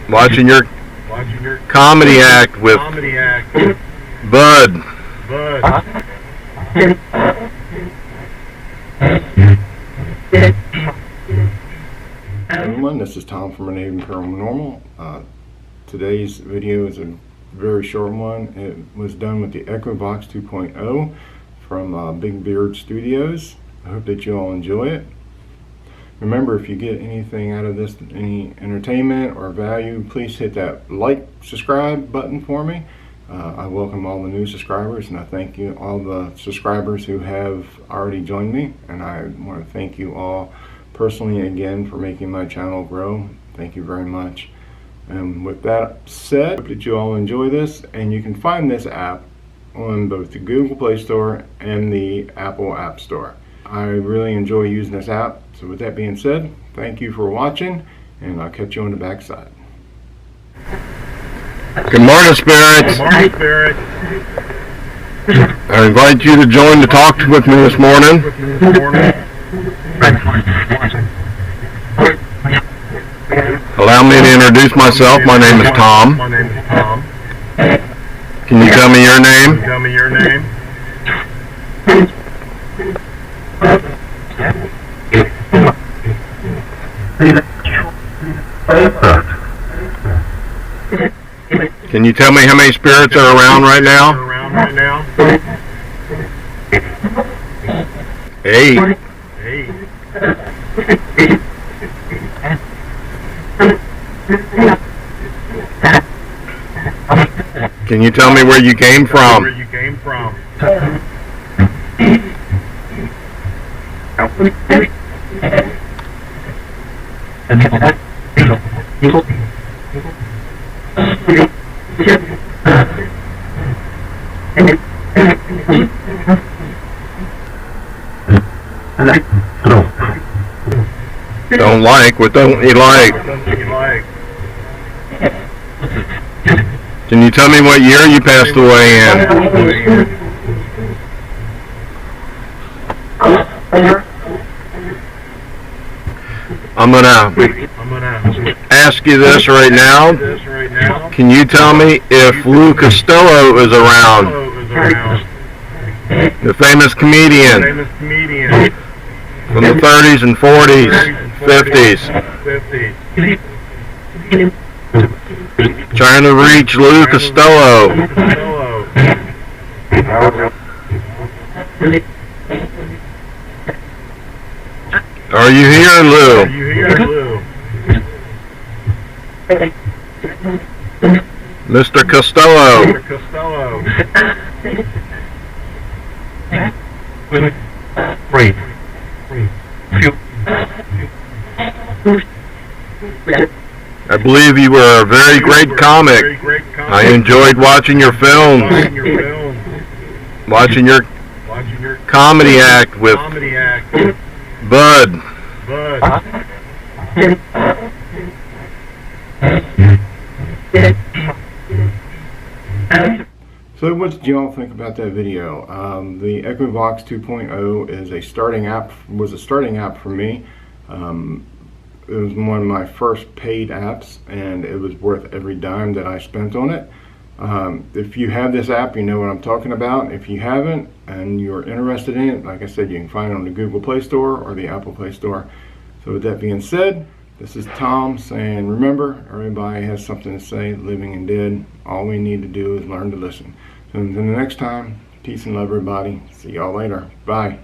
Watching your comedy act with Bud. Everyone, this is Tom from RedHaven Paranormal. Today's video is a very short one. It was done with the ECHOVOX 2.0 from Big Beard Studios. I hope that you all enjoy it. Remember, if you get anything out of this, any entertainment or value, please hit that like, subscribe button for me. I welcome all the new subscribers, and I thank you all the subscribers who have already joined me, and I want to thank you all personally again for making my channel grow. Thank you very much. And with that said, I hope that you all enjoy this, and you can find this app on both the Google Play Store and the Apple App Store. I really enjoy using this app. So with that being said, thank you for watching, and I'll catch you on the backside. Good morning, spirits. Good morning, Spirit. I invite you to join the talk with me this morning. Allow me to introduce myself. My name is Tom. Can you tell me your name? Can you tell me how many spirits are around right now? 8. Can you tell me where you came from? Don't like? What don't you like? Can you tell me what year you passed away in? I'm gonna ask you this right now. Can you tell me if Lou Costello is around? The famous comedian from the 30s and 40s, 50s. Trying to reach Lou Costello. Are you here, Lou? Mr. Costello. I believe you were a very great comic. I enjoyed watching your films. Watching your comedy act with Bud. So what did y'all think about that video? The ECHOVOX 2.0 is a starting app. Was a starting app for me. It was one of my first paid apps, and it was worth every dime that I spent on it. If you have this app, you know what I'm talking about. If you haven't and you're interested in it, like I said, you can find it on the Google Play Store or the Apple Play Store. So with that being said, this is Tom saying, remember, everybody has something to say, living and dead. All we need to do is learn to listen. So until the next time, peace and love, everybody. See y'all later. Bye.